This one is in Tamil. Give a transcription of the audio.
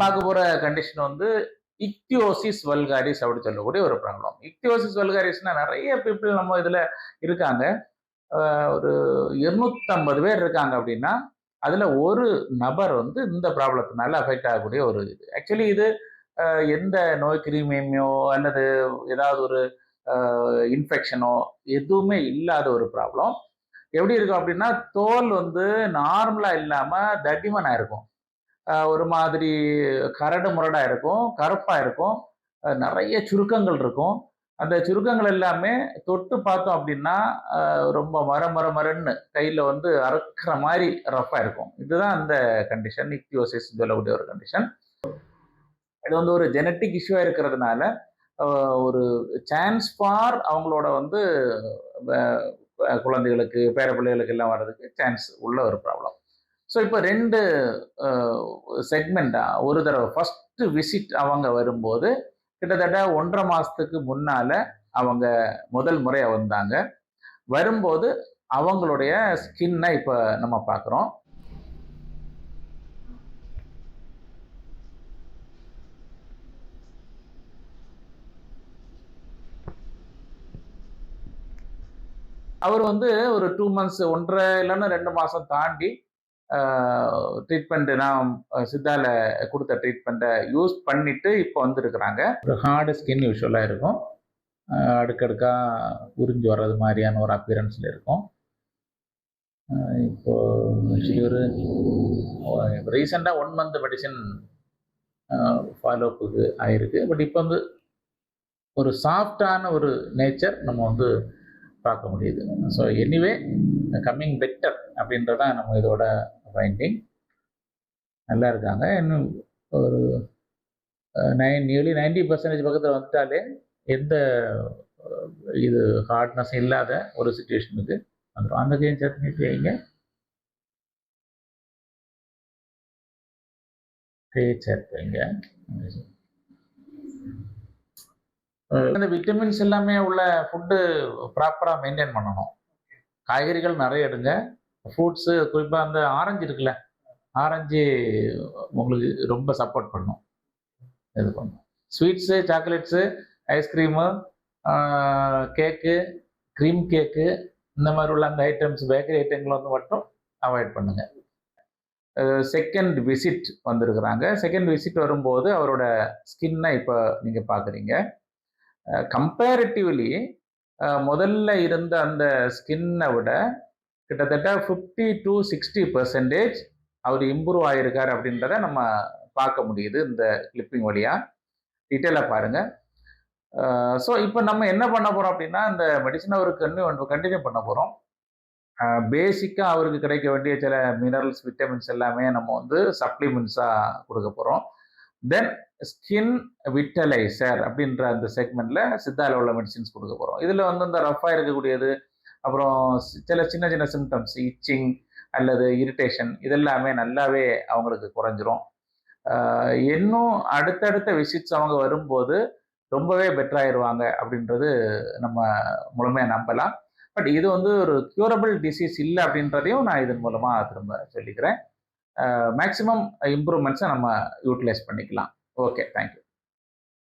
பார்க்க போற கண்டிஷன் வந்து இக்தியோசிஸ் வல்காரிஸ் அப்படின்னு சொல்லக்கூடிய ஒரு ப்ராப்ளம். இக்தியோசிஸ் வல்காரிஸ்னா நிறைய பீப்புள் நம்ம இதுல இருக்காங்க. ஒரு 250 பேர் இருக்காங்க அப்படின்னா அதுல ஒரு நபர் வந்து இந்த ப்ராப்ளத்தினால அஃபெக்ட் ஆகக்கூடிய ஒரு இது. ஆக்சுவலி இது எந்த நோய் கிருமியோ அல்லது ஏதாவது ஒரு இன்ஃபெக்ஷனோ எதுவுமே இல்லாத ஒரு ப்ராப்ளம். எப்படி இருக்கும் அப்படின்னா தோல் வந்து நார்மலா இல்லாம தடிமனா இருக்கும். ஒரு மாதிரி கரடு முரடா இருக்கும், கருப்பா இருக்கும், நிறைய சுருக்கங்கள் இருக்கும். அந்த சுருக்கங்கள் எல்லாமே தொட்டு பார்த்தோம் அப்படின்னா ரொம்ப மரன்னு கையில வந்து அறுக்கிற மாதிரி ரஃபா இருக்கும். இதுதான் அந்த கண்டிஷன், இக்தியோசிஸ் சொல்லக்கூடிய ஒரு கண்டிஷன். இது வந்து ஒரு ஜெனட்டிக் இஷ்யூவா இருக்கிறதுனால ஒரு சான்ஸ் ஃபார் அவங்களோட வந்து குழந்தைகளுக்கு பேர பிள்ளைகளுக்கு எல்லாம் வர்றதுக்கு சான்ஸ் உள்ள ஒரு ப்ராப்ளம். ஸோ இப்போ 2 செக்மெண்டா ஒரு தடவை ஃபர்ஸ்ட் விசிட் அவங்க வரும்போது கிட்டத்தட்ட 1.5 மாசத்துக்கு முன்னால அவங்க முதல் முறையா வந்தாங்க. வரும்போது அவங்களுடைய ஸ்கின்னை இப்போ நம்ம பார்க்குறோம். அவர் வந்து ஒரு 2 மந்த்ஸ் 1.5 இல்லைன்னா 2 மாசம் தாண்டி ட்ரீட்மெண்ட் நான் சித்தால கொடுத்த ட்ரீட்மெண்ட்டை யூஸ் பண்ணிட்டு இப்போ வந்துருக்குறாங்க. ஒரு ஹார்டு ஸ்கின் யூஸ்வலாக இருக்கும். அடுக்கடுக்கா உறிஞ்சு வர்றது மாதிரியான ஒரு அப்பியரன்ஸில் இருக்கும். இப்போ ஆக்சுவலி ஒரு ரீசெண்டாக 1 மந்த் மெடிசன் ஃபாலோஅப்புக்கு ஆயிருக்கு. பட் இப்போ வந்து ஒரு சாஃப்டான ஒரு நேச்சர் நம்ம வந்து பார்க்க முடியுது. ஸோ எனிவே கம்மிங் பெட்டர் அப்படின்றதான் நம்ம இதோட ஃபைண்டிங். நல்லா இருக்காங்க. இன்னும் ஒரு நியர்லி 90% பக்கத்தில் வந்துட்டாலே எந்த இது ஹார்ட்னஸ் இல்லாத ஒரு சுச்சுவேஷனுக்கு வந்துடும். அந்த கேம் சேர்த்து வைங்க. சேர்த்து வைங்க. இந்த விட்டமின்ஸ் எல்லாமே உள்ள ஃபுட்டு ப்ராப்பராக மெயின்டைன் பண்ணணும். காய்கறிகள் நிறைய எடுங்க. ஃப்ரூட்ஸு குறிப்பாக அந்த ஆரஞ்சு இருக்குல்ல, ஆரஞ்சு உங்களுக்கு ரொம்ப சப்போர்ட் பண்ணும். இது பண்ணும். ஸ்வீட்ஸு, சாக்லேட்ஸு, ஐஸ்கிரீமு, கேக்கு, க்ரீம் கேக்கு, இந்த மாதிரி உள்ள அந்த ஐட்டம்ஸ், பேக்கரி ஐட்டங்களை வந்து மட்டும் அவாய்ட் பண்ணுங்க. செகண்ட் விசிட் வந்திருக்கிறாங்க. செகண்ட் விசிட் வரும்போது அவரோட ஸ்கின்னை இப்போ நீங்கள் பார்க்குறீங்க. கம்பேரிட்டிவ்லி முதல்ல இருந்த அந்த ஸ்கின்னை விட கிட்டத்தட்ட 50 to 60% அவர் இம்ப்ரூவ் ஆகிருக்கார் அப்படின்றத நம்ம பார்க்க முடியுது இந்த கிளிப்பிங் வழியா. டீட்டெயிலாக பாருங்க. ஸோ இப்போ நம்ம என்ன பண்ண போகிறோம் அப்படின்னா இந்த மெடிசன் அவருக்கு கண்டினியூ பண்ண போகிறோம். பேசிக்காக அவருக்கு கிடைக்க வேண்டிய சில மினரல்ஸ், விட்டமின்ஸ் எல்லாமே நம்ம வந்து சப்ளிமெண்ட்ஸாக கொடுக்க போகிறோம். தென் ஸ்கின் விட்டலைசர் அப்படின்ற அந்த செக்மெண்ட்ல சித்தால உள்ள மெடிசின்ஸ் கொடுக்க போகிறோம். இதில் வந்து இந்த ரஃபாக இருக்கக்கூடியது, அப்புறம் சில சின்ன சின்ன சிம்டம்ஸ், இச்சிங் அல்லது இரிட்டேஷன், இதெல்லாமே நல்லாவே அவங்களுக்கு குறைஞ்சிரும். இன்னும் அடுத்தடுத்த விசிட்ஸ் அவங்க வரும்போது ரொம்பவே பெட்டர் ஆயிடுவாங்க அப்படின்றது நம்ம முழுமையாக நம்பலாம். பட் இது வந்து ஒரு க்யூரபிள் டிசீஸ் இல்லை அப்படின்றதையும் நான் இதன் மூலமாக திரும்ப சொல்லிக்கிறேன். மேக்ஸிமம் இம்ப்ரூவ்மெண்ட்ஸை நம்ம யூட்டிலைஸ் பண்ணிக்கலாம். Okay, thank you.